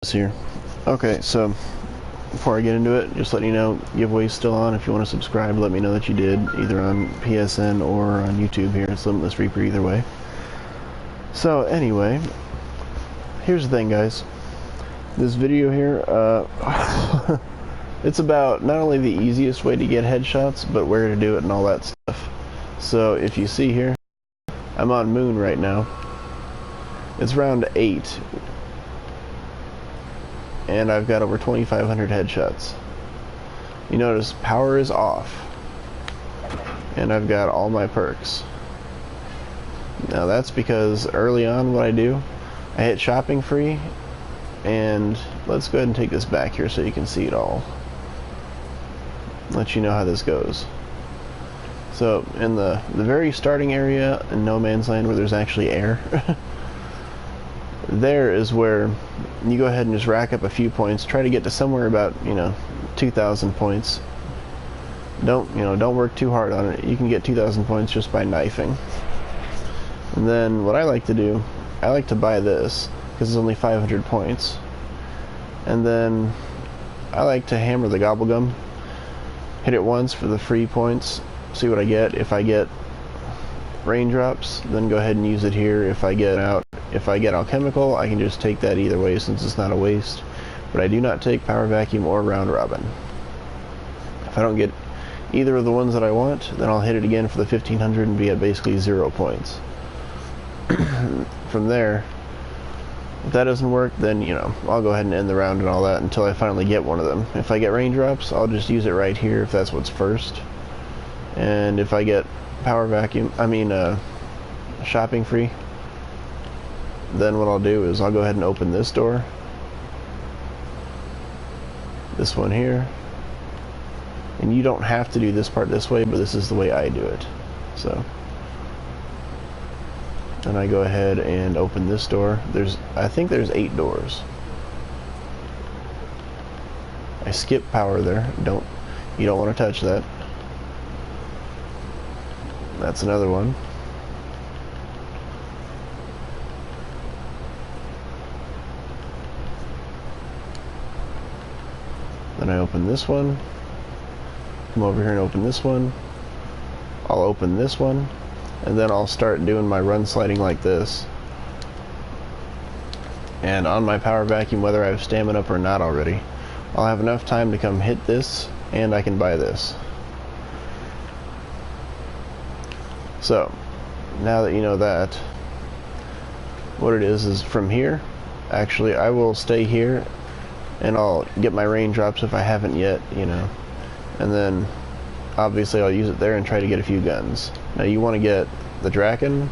this here. Okay, so before I get into it, just letting you know, giveaway's still on. If you want to subscribe, let me know that you did, either on PSN or on YouTube here. It's Limitless Reaper either way. So anyway, here's the thing, guys. This video here, it's about not only the easiest way to get headshots, but where to do it and all that stuff. So if you see here, I'm on Moon right now. It's round 8. And I've got over 2,500 headshots. You notice power is off. And I've got all my perks. Now that's because early on what I do, I hit shopping free. And let's go ahead and take this back here so you can see it all. Let you know how this goes. So in the very starting area in No Man's Land where there's actually air, there is where you go ahead and just rack up a few points. Try to get to somewhere about 2,000 points. Don't work too hard on it. You can get 2,000 points just by knifing. And then what I like to do, I like to buy this because it's only 500 points. And then I like to hammer the Gobblegum. Hit it once for the free points. See what I get. If I get raindrops, then go ahead and use it here. If I get alchemical, I can just take that either way since it's not a waste. But I do not take power vacuum or round robin. If I don't get either of the ones that I want, then I'll hit it again for the 1,500 and be at basically 0 points. From there, if that doesn't work, then I'll go ahead and end the round and all that until I finally get one of them. If I get raindrops, I'll just use it right here if that's what's first. And if I get power vacuum, shopping free, then what I'll do is I'll go ahead and open this door, this one here, and you don't have to do this part this way, but this is the way I do it. So and I go ahead and open this door. I think there's 8 doors. I skip power there. You don't want to touch that. That's another one. Then I open this one. Come over here and open this one. I'll open this one. And then I'll start doing my run sliding like this. And on my power vacuum, whether I have stamina up or not already, I'll have enough time to come hit this, and I can buy this. So, now that you know that, what it is from here, actually I will stay here, and I'll get my raindrops if I haven't yet, and then obviously I'll use it there and try to get a few guns. Now you want to get the Draken,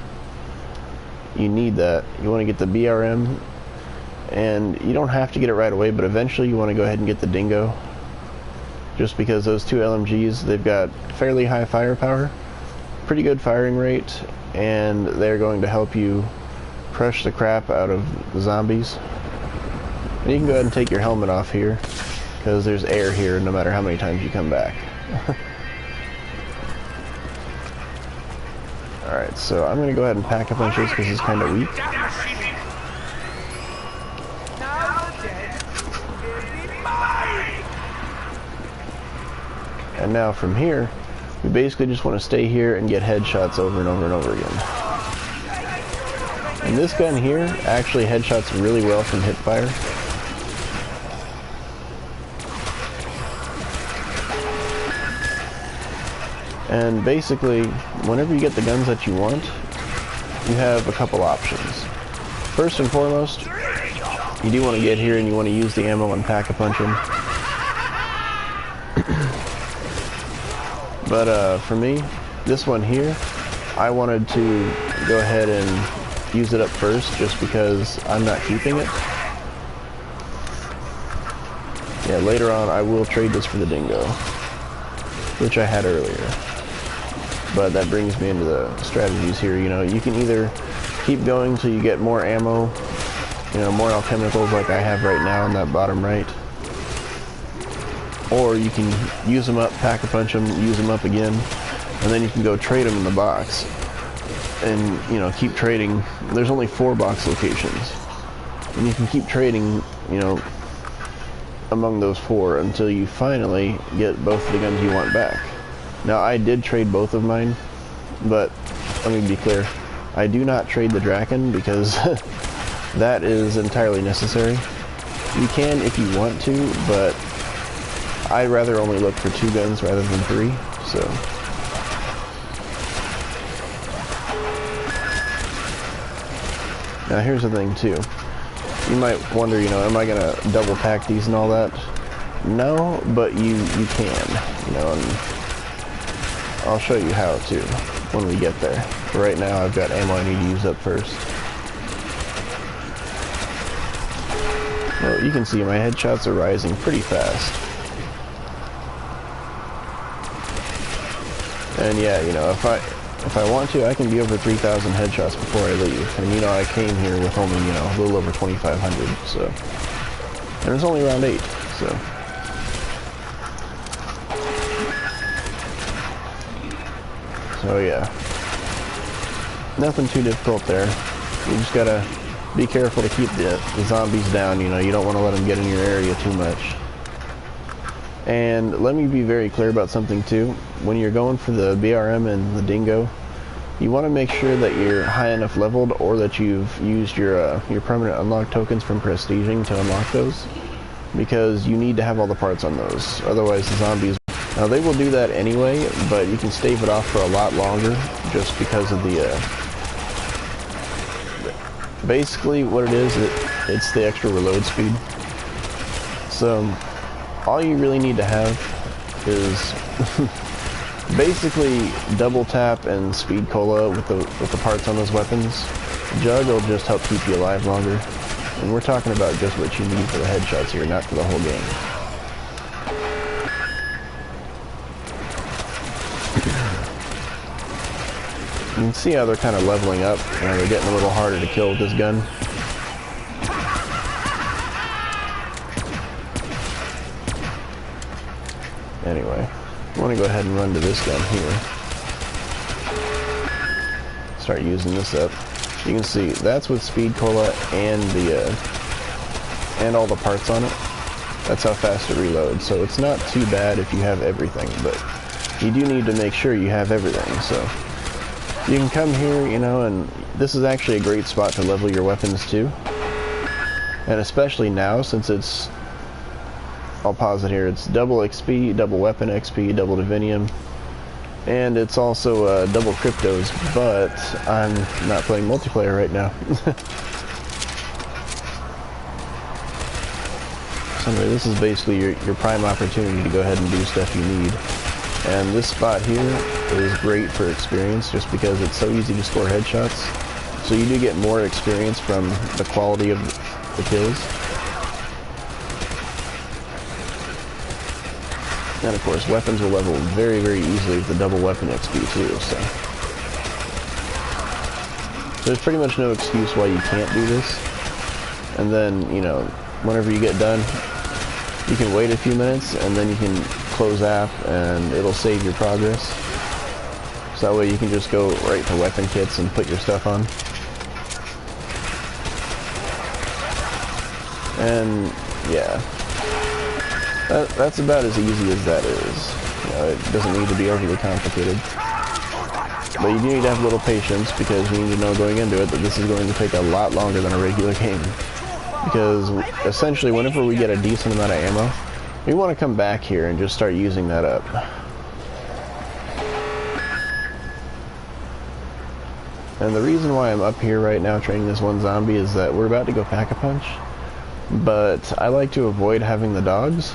you need that. You want to get the BRM, and you don't have to get it right away, but eventually you want to go ahead and get the Dingo, just because those 2 LMGs, they've got fairly high firepower, pretty good firing rate, and they're going to help you crush the crap out of the zombies. And you can go ahead and take your helmet off here, because there's air here no matter how many times you come back. Alright, so I'm going to go ahead and pack a bunch of this because it's kind of weak. And now from here, we basically just want to stay here and get headshots over and over and over again. And this gun here actually headshots really well from hipfire. And basically, whenever you get the guns that you want, you have a couple options. First and foremost, you do want to get here and you want to use the ammo and pack-a-punch them. But for me, this one here, I wanted to go ahead and use it up first just because I'm not keeping it. Yeah, later on I will trade this for the Dingo, which I had earlier. But that brings me into the strategies here. You can either keep going till you get more ammo, more alchemicals like I have right now in that bottom right. Or you can use them up, pack-a-punch them, use them up again, and then you can go trade them in the box. And, keep trading. There's only 4 box locations. And you can keep trading you know, among those 4 until you finally get both of the guns you want back. Now, I did trade both of mine, but let me be clear. I do not trade the Draken because that is entirely necessary. You can if you want to, but I'd rather only look for 2 guns rather than 3, so. Now here's the thing too. You might wonder, you know, am I gonna double pack these and all that? No, but you can, you know, and I'll show you how to when we get there. For right now, I've got ammo I need to use up first. Well, you can see my headshots are rising pretty fast. And yeah, you know, if I want to, I can be over 3,000 headshots before I leave. And you know, I came here with only, you know, a little over 2,500, so. And it's only round 8, so. So yeah. Nothing too difficult there. You just gotta be careful to keep the zombies down, you know, you don't want to let them get in your area too much. And let me be very clear about something too. When you're going for the BRM and the Dingo, you want to make sure that you're high enough leveled or that you've used your permanent unlock tokens from prestiging to unlock those, because you need to have all the parts on those. Otherwise the zombies, now they will do that anyway, but you can stave it off for a lot longer just because of the basically what it is, it's the extra reload speed. So all you really need to have is basically double tap and speed cola with the parts on those weapons. Jug will just help keep you alive longer. And we're talking about just what you need for the headshots here, not for the whole game. You can see how they're kind of leveling up. You know, they're getting a little harder to kill with this gun. Anyway, I want to go ahead and run to this gun here. Start using this up. You can see that's with speed cola and the and all the parts on it. That's how fast it reloads. So it's not too bad if you have everything, but you do need to make sure you have everything. So you can come here, you know, and this is actually a great spot to level your weapons too. And especially now, since it's, I'll pause it here, it's double XP, double weapon XP, double Divinium, and it's also double cryptos, but I'm not playing multiplayer right now. So anyway, this is basically your prime opportunity to go ahead and do stuff you need. And this spot here is great for experience just because it's so easy to score headshots. So you do get more experience from the quality of the kills. And of course, weapons will level very, very easily with the double weapon XP too, so. There's pretty much no excuse why you can't do this. And then, you know, whenever you get done, you can wait a few minutes and then you can close app and it'll save your progress. So that way you can just go right to weapon kits and put your stuff on. And yeah, that's about as easy as that is. You know, it doesn't need to be overly complicated. But you do need to have a little patience because you need to know going into it that this is going to take a lot longer than a regular game. Because essentially whenever we get a decent amount of ammo, we want to come back here and just start using that up. And the reason why I'm up here right now training this one zombie is that we're about to go Pack-a-Punch, but I like to avoid having the dogs.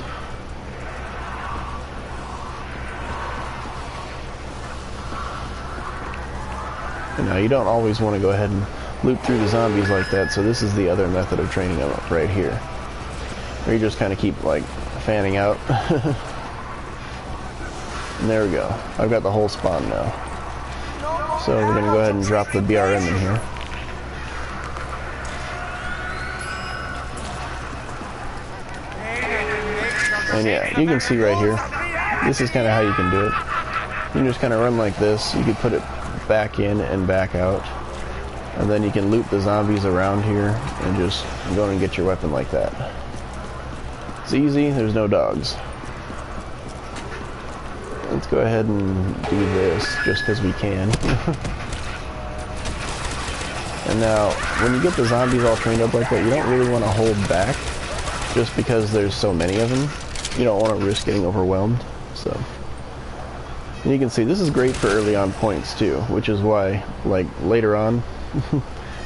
And now you don't always want to go ahead and loop through the zombies like that, so this is the other method of training them up right here. Where you just kind of keep like fanning out. And there we go. I've got the whole spawn now. So we're going to go ahead and drop the BRM in here. And yeah, you can see right here, this is kind of how you can do it. You can just kind of run like this. You can put it back in and back out. And then you can loop the zombies around here and just go and get your weapon like that. It's easy, there's no dogs. Let's go ahead and do this just because we can. And now, when you get the zombies all trained up like that, you don't really want to hold back just because there's so many of them. You don't want to risk getting overwhelmed. So, and you can see this is great for early on points too, which is why, like, later on,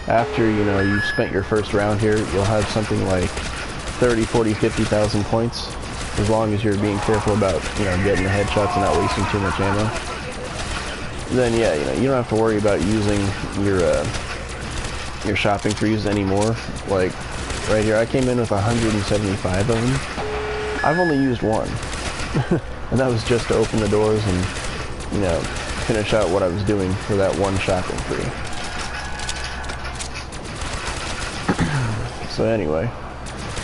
after, you know, you've spent your first round here, you'll have something like 30, 40, 50,000 points, as long as you're being careful about, you know, getting the headshots and not wasting too much ammo. Then yeah, you know, you don't have to worry about using your shopping trees anymore. Like right here, I came in with 175 of them. I've only used one, and that was just to open the doors and, you know, finish out what I was doing for that one shopping tree. So anyway,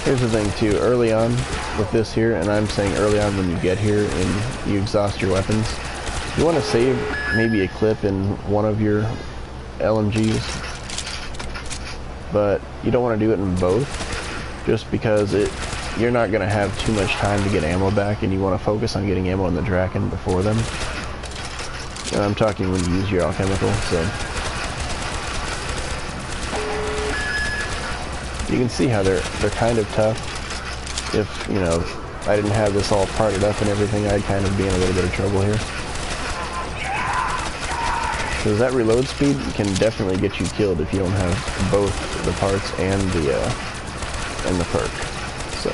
here's the thing too, early on with this here, and I'm saying early on when you get here and you exhaust your weapons, you want to save maybe a clip in one of your LMGs, but you don't want to do it in both, just because you're not going to have too much time to get ammo back, and you want to focus on getting ammo in the Draken before them. And I'm talking when you use your alchemical, so you can see how they're kind of tough. If, you know, I didn't have this all parted up and everything, I'd kind of be in a little bit of trouble here. Because that reload speed can definitely get you killed if you don't have both the parts and the perk. So,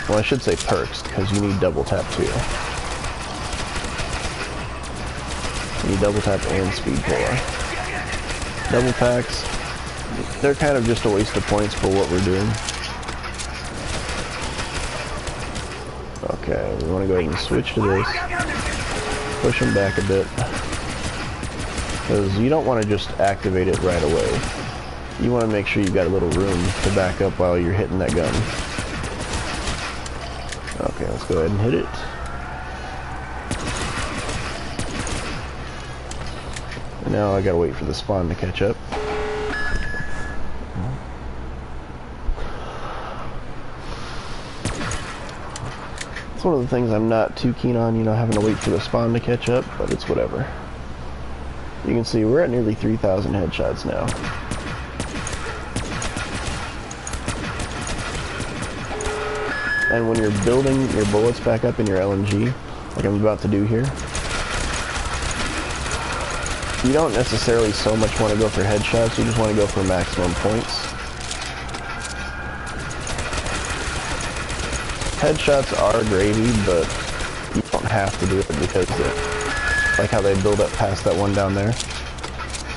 well, I should say perks, because you need double tap too. You need double tap and speed pull. Double packs, they're kind of just a waste of points for what we're doing. Okay, we want to go ahead and switch to this. Push them back a bit. Because you don't want to just activate it right away. You want to make sure you've got a little room to back up while you're hitting that gun. Okay, let's go ahead and hit it. And now I gotta wait for the spawn to catch up. It's one of the things I'm not too keen on, you know, having to wait for the spawn to catch up, but it's whatever. You can see we're at nearly 3,000 headshots now. And when you're building your bullets back up in your LMG, like I'm about to do here, you don't necessarily so much want to go for headshots, you just want to go for maximum points. Headshots are gravy, but you don't have to do it because like how they build up past that one down there.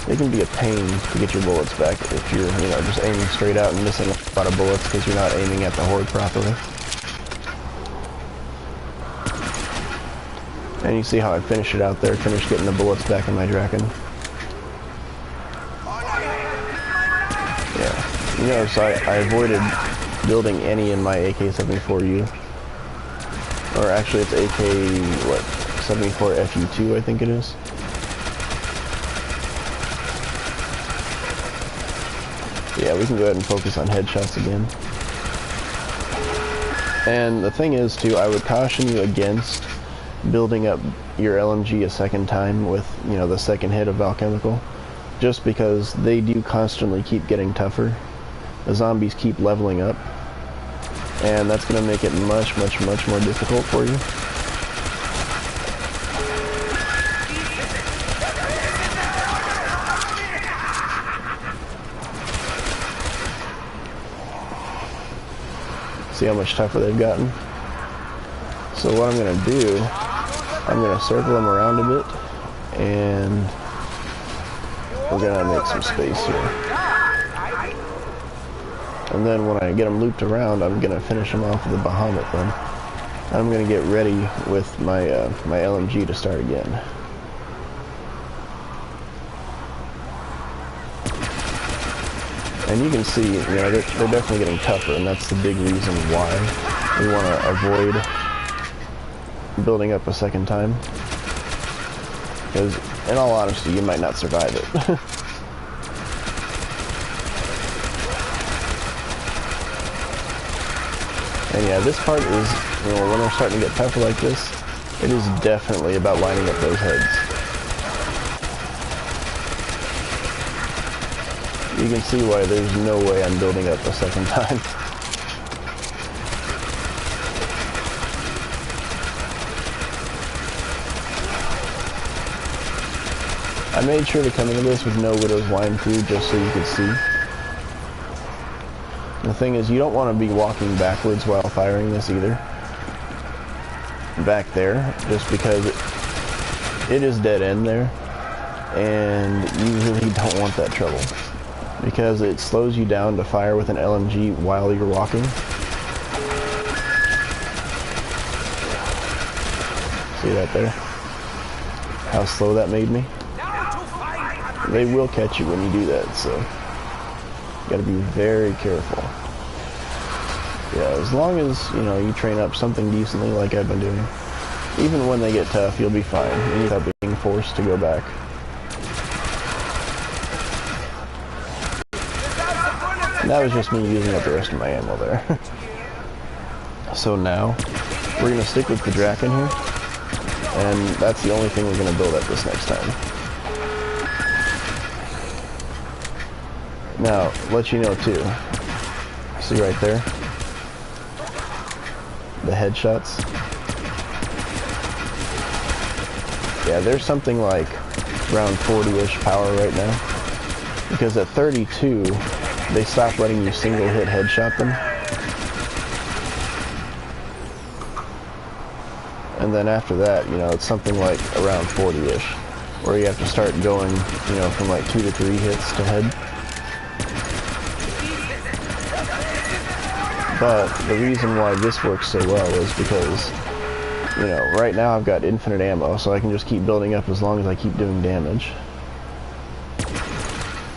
It can be a pain to get your bullets back if you're, you know, just aiming straight out and missing a lot of bullets because you're not aiming at the horde properly. And you see how I finished it out there, finished getting the bullets back in my Draken. Yeah, you notice I avoided building any in my AK-74U. Or actually it's AK-74 FU2 I think it is. Yeah, we can go ahead and focus on headshots again. And the thing is too, I would caution you against building up your LMG a second time with, you know, the second hit of alchemical, just because they do constantly keep getting tougher. The zombies keep leveling up, and that's going to make it much more difficult for you. See how much tougher they've gotten? So what I'm going to do, I'm going to circle them around a bit, and we're going to make some space here. And then when I get them looped around, I'm going to finish them off with the Bahamut then. I'm going to get ready with my my LMG to start again. And you can see, you know, they're definitely getting tougher, and that's the big reason why we want to avoid building up a second time. Because, in all honesty, you might not survive it. And yeah, this part is, you know, when they're starting to get tougher like this, it is definitely about lining up those heads. You can see why there's no way I'm building up a second time. I made sure to come into this with no Widow's Wine through just so you could see. The thing is, you don't want to be walking backwards while firing this either. Back there, just because it is dead end there, and you really don't want that trouble. Because it slows you down to fire with an LMG while you're walking. See that there? How slow that made me? They will catch you when you do that, so you gotta be very careful. Yeah, as long as, you know, you train up something decently like I've been doing, even when they get tough, you'll be fine without being forced to go back. And that was just me using up the rest of my ammo there. So now, we're gonna stick with the Draken here, and that's the only thing we're gonna build up this next time. Now, let you know too, see right there, the headshots. Yeah, there's something like around 40-ish power right now, because at 32, they stopped letting you single hit headshot them. And then after that, you know, it's something like around 40-ish, where you have to start going, you know, from like 2 to 3 hits to head. But the reason why this works so well is because, you know, right now I've got infinite ammo, so I can just keep building up as long as I keep doing damage.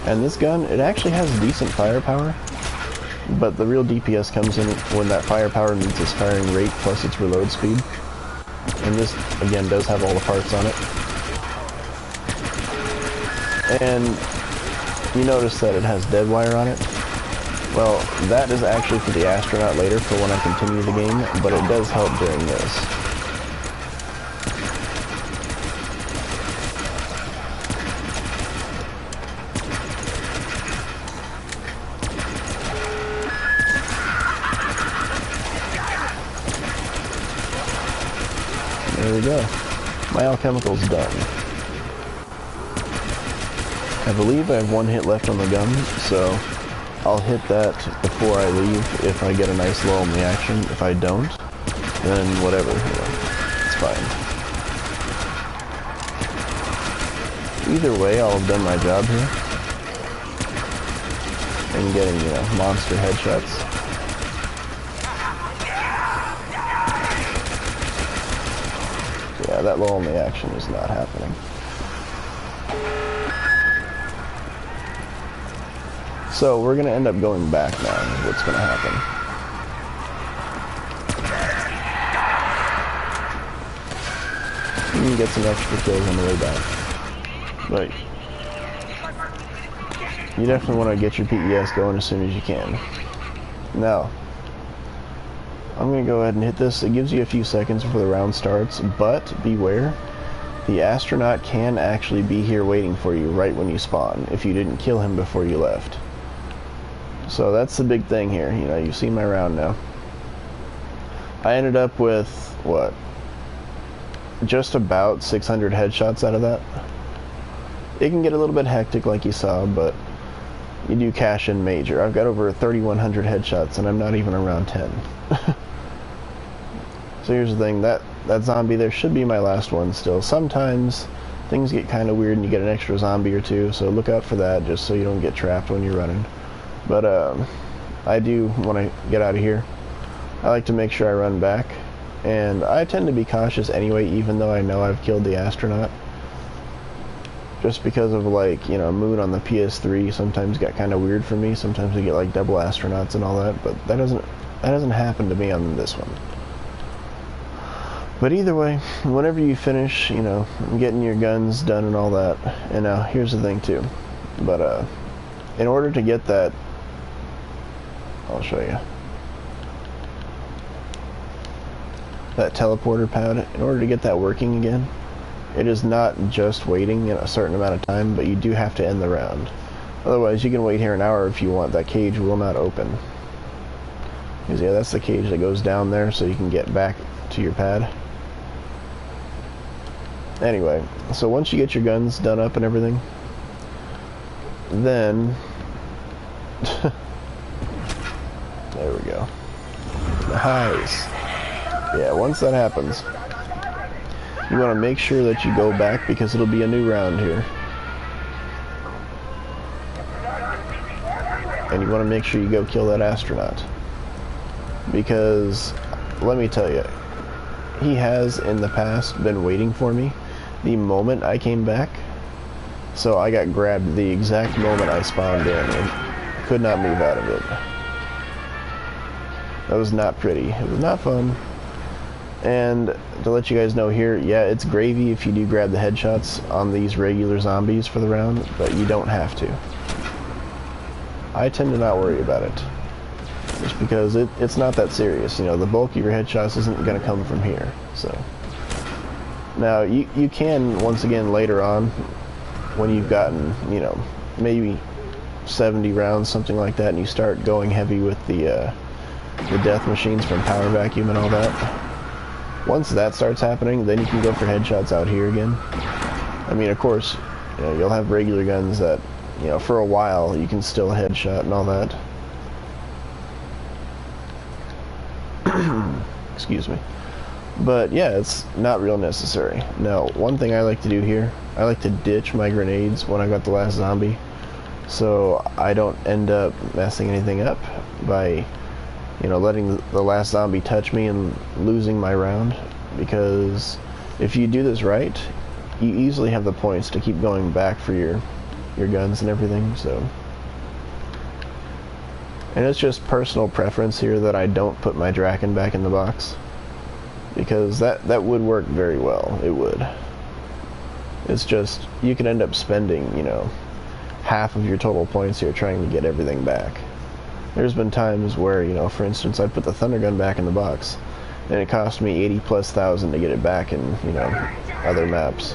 And this gun, it actually has decent firepower, but the real DPS comes in when that firepower meets its firing rate plus its reload speed. And this, again, does have all the parts on it. And you notice that it has dead wire on it. Well, that is actually for the astronaut later for when I continue the game, but it does help during this. There we go. My alchemical's done. I believe I have 1 hit left on the gun, so I'll hit that before I leave if I get a nice lull in the action. If I don't, then whatever, you know, it's fine. Either way, I'll have done my job here. And getting, you know, monster headshots. Yeah, that lull in the action is not happening. So we're going to end up going back now, is what's going to happen. You can get some extra kills on the way back. But you definitely want to get your PES going as soon as you can. Now, I'm going to go ahead and hit this. It gives you a few seconds before the round starts, but beware. The astronaut can actually be here waiting for you right when you spawn, if you didn't kill him before you left. So that's the big thing here. You know, you've seen my round now. I ended up with, what? Just about 600 headshots out of that. It can get a little bit hectic like you saw, but you do cash in major. I've got over 3,100 headshots and I'm not even around 10. So here's the thing, that zombie there should be my last one still. Sometimes things get kind of weird and you get an extra zombie or two, so look out for that just so you don't get trapped when you're running. But I do, when I get out of here, I like to make sure I run back. And I tend to be cautious anyway, even though I know I've killed the astronaut. Just because of, like, you know, mood on the PS3 sometimes got kind of weird for me. Sometimes we get like double astronauts and all that, but that doesn't happen to me on this one. But either way, whenever you finish, you know, getting your guns done and all that. And now here's the thing too. But in order to get that, I'll show you. that teleporter pad, in order to get that working again, it is not just waiting in a certain amount of time, but you do have to end the round. Otherwise, you can wait here an hour if you want. That cage will not open. Because, yeah, that's the cage that goes down there so you can get back to your pad. Anyway, so once you get your guns done up and everything, then... there we go. Nice. Yeah, once that happens, you want to make sure that you go back because it'll be a new round here. And you want to make sure you go kill that astronaut. Because, let me tell you, he has in the past been waiting for me the moment I came back. So I got grabbed the exact moment I spawned in and could not move out of it. That was not pretty. It was not fun. And to let you guys know here, yeah, it's gravy if you do grab the headshots on these regular zombies for the round, but you don't have to. I tend to not worry about it. Just because it's not that serious. You know, the bulk of your headshots isn't going to come from here. So now, you can, once again, later on, when you've gotten, you know, maybe 70 rounds, something like that, and you start going heavy with the death machines from Power Vacuum and all that. Once that starts happening, then you can go for headshots out here again. I mean, of course, you know, you'll have regular guns that, you know, for a while you can still headshot and all that. Excuse me. But yeah, it's not real necessary. Now, one thing I like to do here, I like to ditch my grenades when I got the last zombie, so I don't end up messing anything up by, you know, letting the last zombie touch me and losing my round. Because if you do this right, you easily have the points to keep going back for your guns and everything. So, and it's just personal preference here that I don't put my Draken back in the box, because that would work very well. It would. It's just, you can end up spending, you know, half of your total points here trying to get everything back. There's been times where, you know, for instance, I put the Thunder Gun back in the box, and it cost me 80,000+ to get it back in, you know, other maps.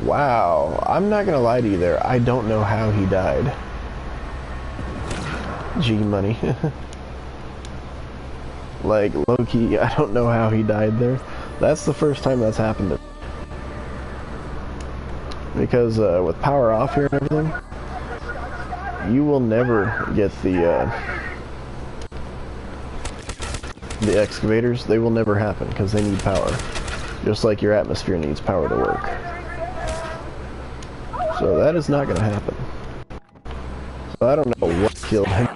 Wow, I'm not gonna lie to you there, I don't know how he died. G-Money. Like, low-key, I don't know how he died there. That's the first time that's happened to me. Because with power off here and everything, you will never get the excavators. They will never happen because they need power, just like your atmosphere needs power to work. So that is not going to happen. So I don't know what killed him.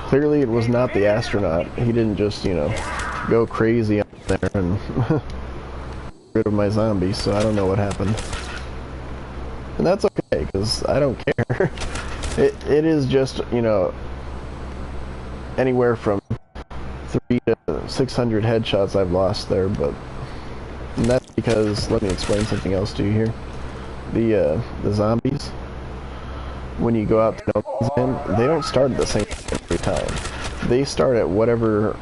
Clearly it was not the astronaut. He didn't just, you know, go crazy up there and get rid of my zombies, so I don't know what happened. And that's okay, because I don't care. It is just, you know, anywhere from 300 to 600 headshots I've lost there, but and that's because, let me explain something else to you here. The zombies, when you go out to no man's land, they don't start at the same every time. They start at whatever,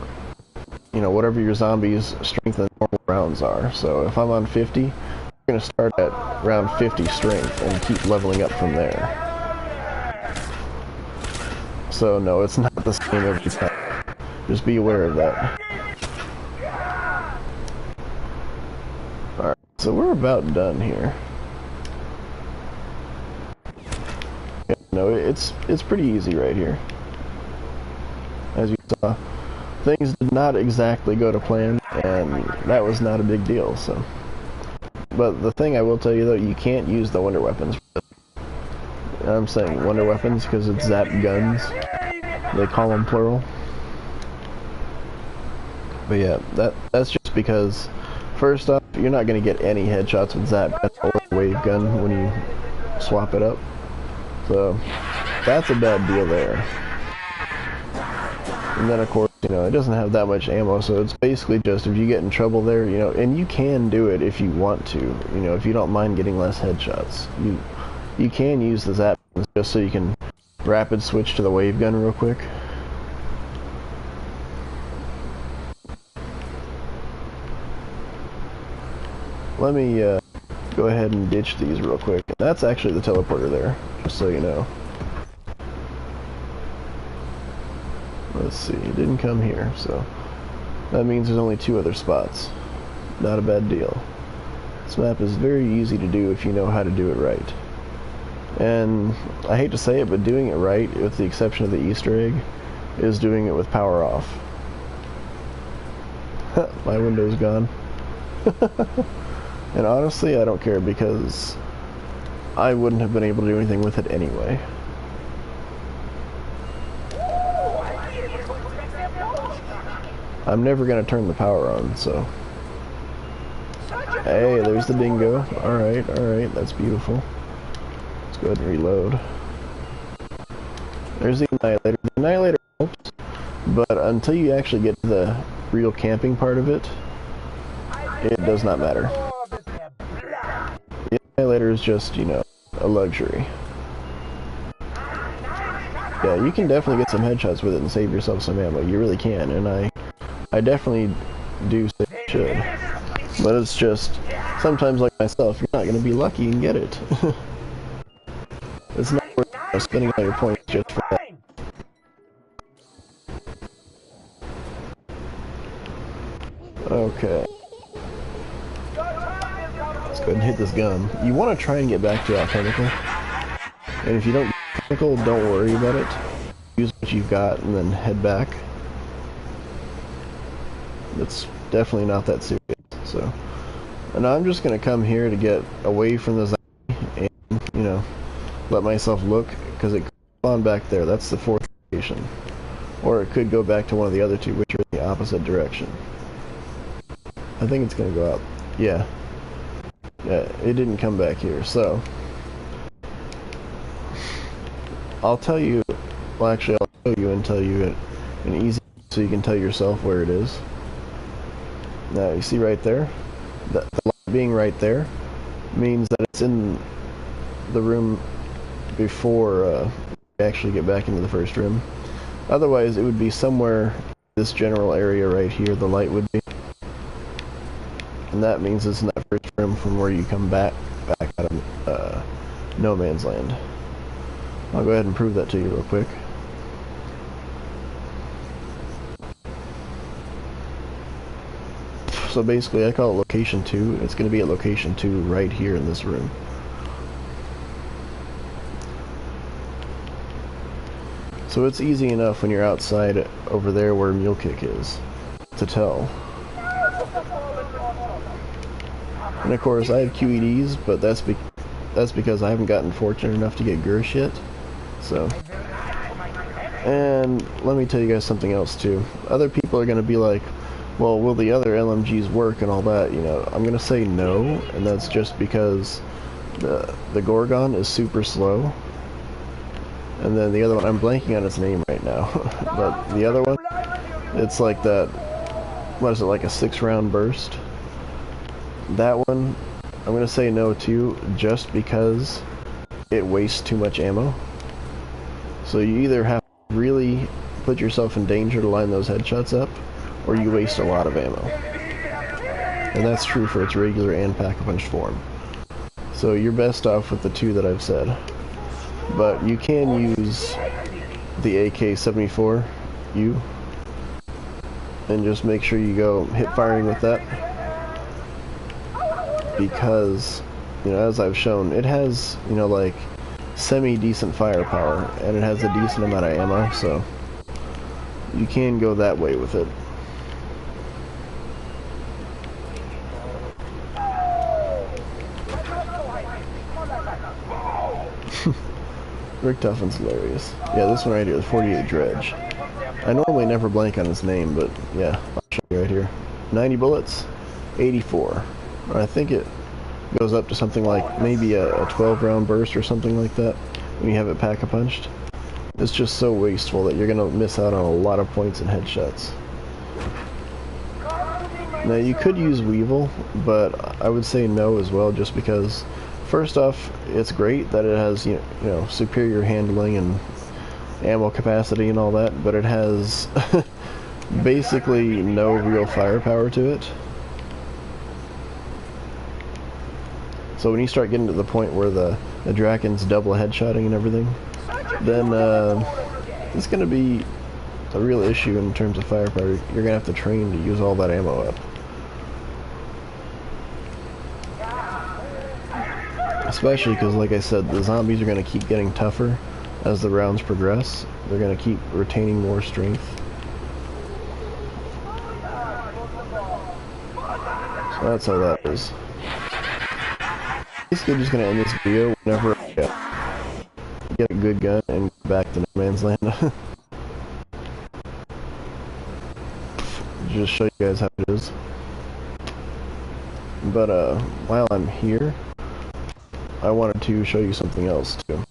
you know, whatever your zombies' strength and normal rounds are. So if I'm on 50, I'm going to start at round 50 strength and keep leveling up from there. So no, it's not the same every time. Just be aware of that. Alright, so we're about done here. Yeah, no, it's pretty easy right here. As you saw, things did not exactly go to plan, and that was not a big deal, so. But the thing I will tell you though, you can't use the wonder weapons. I'm saying wonder weapons because it's Zap guns. They call them plural. But yeah, that's just because, first off, you're not going to get any headshots with Zap gun or wave gun when you swap it up. So that's a bad deal there. And then of course, you know, it doesn't have that much ammo, so it's basically just if you get in trouble there, you know, and you can do it if you want to, you know, if you don't mind getting less headshots. You can use the Zap guns just so you can rapid switch to the wave gun real quick. let me go ahead and ditch these real quick. That's actually the teleporter there, just so you know. Let's see, it didn't come here, so that means there's only 2 other spots. Not a bad deal. This map is very easy to do if you know how to do it right. And I hate to say it, but doing it right, with the exception of the Easter egg, is doing it with power off. My window's gone. And honestly, I don't care, because I wouldn't have been able to do anything with it anyway. I'm never going to turn the power on, so... Hey, there's the dingo. Alright, that's beautiful. Let's go ahead and reload. There's the Annihilator. The Annihilator helps, but until you actually get to the real camping part of it, it does not matter. The Annihilator is just, you know, a luxury. Yeah, you can definitely get some headshots with it and save yourself some ammo. You really can, and I definitely do say you should. But it's just, sometimes like myself, you're not going to be lucky and get it. It's not worth spending all your points just for that. Okay. Let's go ahead and hit this gun. You want to try and get back to alchemical. And if you don't get alchemical, don't worry about it. Use what you've got and then head back. It's definitely not that serious. So, and I'm just going to come here to get away from the zombie and, you know, let myself look, because it could spawn back there. That's the 4th location. Or it could go back to one of the other 2, which are in the opposite direction. I think it's going to go out. Yeah. Yeah, it didn't come back here, so... I'll tell you... Well, actually, I'll show you and tell you it in easy, so you can tell yourself where it is. Now, you see right there? The light being right there means that it's in the room before we actually get back into the first room. Otherwise, it would be somewhere in this general area right here, the light would be. And that means it's in that first room from where you come back out of No Man's Land. I'll go ahead and prove that to you real quick. So basically, I call it location 2. It's going to be at location 2 right here in this room. So it's easy enough when you're outside over there where Mule Kick is to tell. And of course, I have QEDs, but that's because I haven't gotten fortunate enough to get Gursh yet. So, and let me tell you guys something else too. Other people are going to be like, well, will the other LMGs work and all that? You know, I'm gonna say no, and that's just because the Gorgon is super slow, and then the other one, I'm blanking on its name right now, but the other one, it's like that. What is it, like a 6-round burst? That one, I'm gonna say no to, just because it wastes too much ammo. So you either have to really put yourself in danger to line those headshots up, or you waste a lot of ammo. And that's true for its regular and pack-a-punch form. So you're best off with the 2 that I've said. But you can use the AK-74U, and just make sure you go hip firing with that. Because, you know, as I've shown, it has, you know, like, semi-decent firepower, and it has a decent amount of ammo, so you can go that way with it. Rick Tuffin's hilarious. Yeah, this one right here, the 48 Dredge. I normally never blank on his name, but yeah, I'll show you right here. 90 bullets, 84. I think it goes up to something like maybe a 12-round burst or something like that when you have it pack-a-punched. It's just so wasteful that you're going to miss out on a lot of points and headshots. Now, you could use Weevil, but I would say no as well, just because, first off, it's great that it has, you know, superior handling and ammo capacity and all that, but it has basically no real firepower to it. So when you start getting to the point where the Draken's double headshotting and everything, then it's going to be a real issue in terms of firepower. You're going to have to train to use all that ammo up. Especially because, like I said, the zombies are going to keep getting tougher as the rounds progress. They're going to keep retaining more strength. So that's how that is. Basically just going to end this video whenever I get a good gun and go back to No Man's Land. Just show you guys how it is. But while I'm here, I wanted to show you something else too.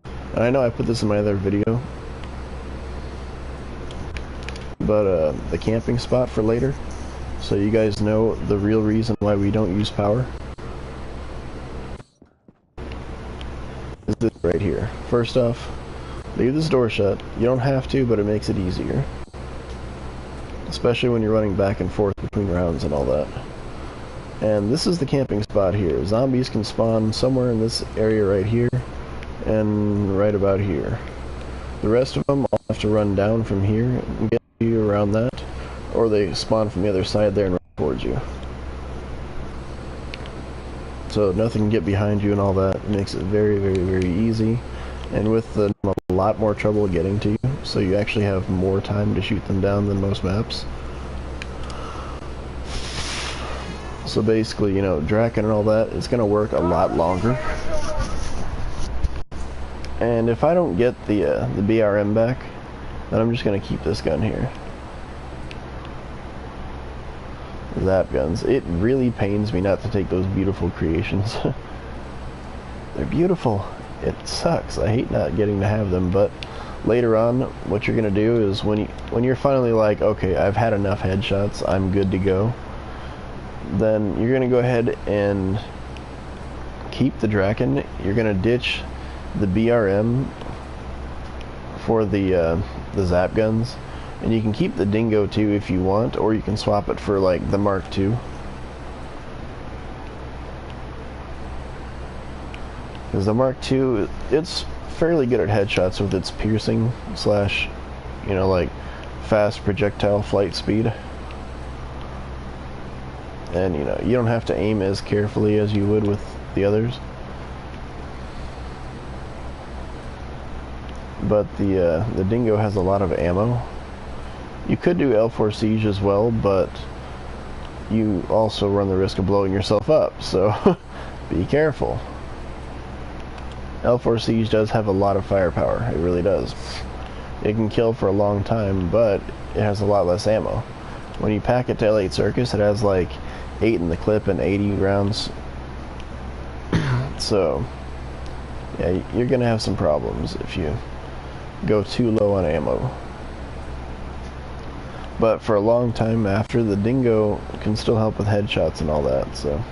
And I know I put this in my other video, but the camping spot for later, so you guys know the real reason why we don't use power, is this right here. First off, leave this door shut. You don't have to, but it makes it easier. Especially when you're running back and forth between rounds and all that. And this is the camping spot here. Zombies can spawn somewhere in this area right here, and right about here. The rest of them all have to run down from here and get you around that, or they spawn from the other side there and run towards you. So nothing can get behind you and all that. It makes it very, very, very easy. And with a lot more trouble getting to you, so you actually have more time to shoot them down than most maps. So basically, you know, Draken and all that, it's going to work a lot longer. And if I don't get the BRM back, then I'm just going to keep this gun here. Zap guns. It really pains me not to take those beautiful creations. They're beautiful. It sucks. I hate not getting to have them, but later on, what you're going to do is when you're finally like, okay, I've had enough headshots, I'm good to go, then you're going to go ahead and keep the Draken. You're going to ditch the BRM for the Zap guns, and you can keep the Dingo too if you want, or you can swap it for like the Mark II. Because the Mark II, it's fairly good at headshots with its piercing slash, you know, like fast projectile flight speed. And you know, you don't have to aim as carefully as you would with the others. But the Dingo has a lot of ammo. You could do L4 Siege as well, but you also run the risk of blowing yourself up, so be careful. L4 Siege does have a lot of firepower, it really does. It can kill for a long time, but it has a lot less ammo. When you pack it to L8 Circus, it has like 8 in the clip and 80 rounds. So, yeah, you're gonna have some problems if you go too low on ammo. But for a long time after, the Dingo can still help with headshots and all that, so.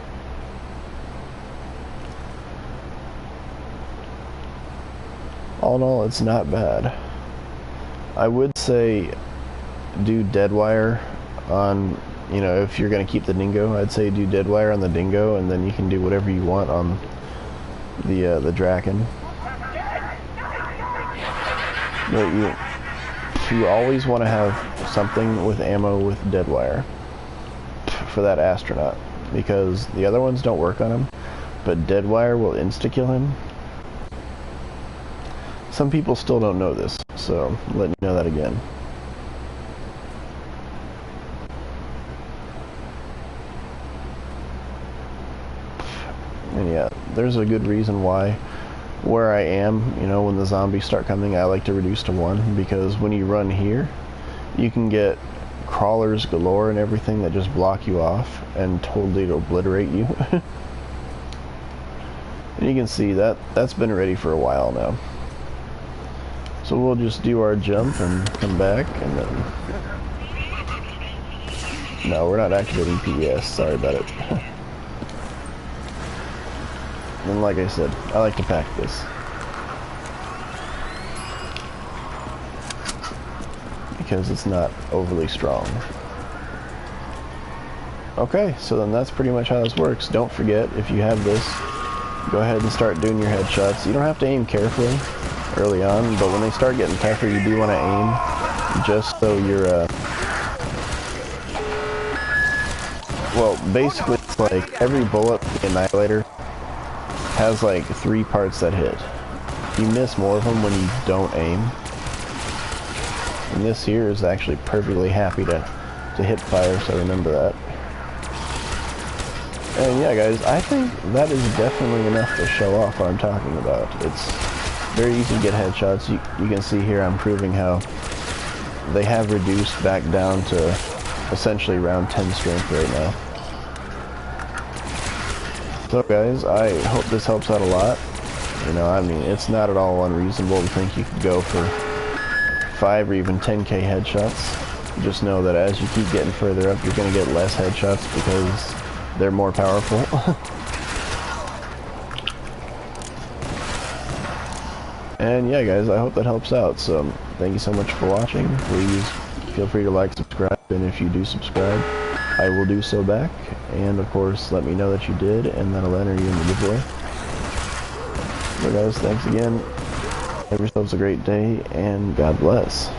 All in all, it's not bad. I would say do Deadwire on, you know, if you're going to keep the Dingo, I'd say do Deadwire on the Dingo, and then you can do whatever you want on the Draken. But you always want to have something with ammo with Deadwire for that astronaut, because the other ones don't work on him, but Deadwire will insta-kill him. Some people still don't know this, so let me know that again. And yeah, there's a good reason why where I am, you know, when the zombies start coming, I like to reduce to 1, because when you run here, you can get crawlers galore and everything that just block you off and totally obliterate you. And you can see that that's been ready for a while now. So we'll just do our jump and come back, and then... No, we're not activating PBS, sorry about it. And like I said, I like to pack this. Because it's not overly strong. Okay, so then that's pretty much how this works. Don't forget, if you have this, go ahead and start doing your headshots. You don't have to aim carefully early on, but when they start getting tougher, you do want to aim just so you're, well, basically, it's like every bullet in the Annihilator has like 3 parts that hit. You miss more of them when you don't aim. And this here is actually perfectly happy to hit fire, so remember that. And yeah, guys, I think that is definitely enough to show off what I'm talking about. It's very easy to get headshots. You can see here I'm proving how they have reduced back down to essentially round 10 strength right now. So guys, I hope this helps out a lot. You know, I mean, it's not at all unreasonable to think you could go for 5 or even 10k headshots. Just know that as you keep getting further up, you're going to get less headshots because they're more powerful. And yeah, guys, I hope that helps out. So thank you so much for watching. Please feel free to like, subscribe, and if you do subscribe, I will do so back. And of course, let me know that you did, and that'll enter you in the giveaway. So guys, thanks again. Have yourselves a great day, and God bless.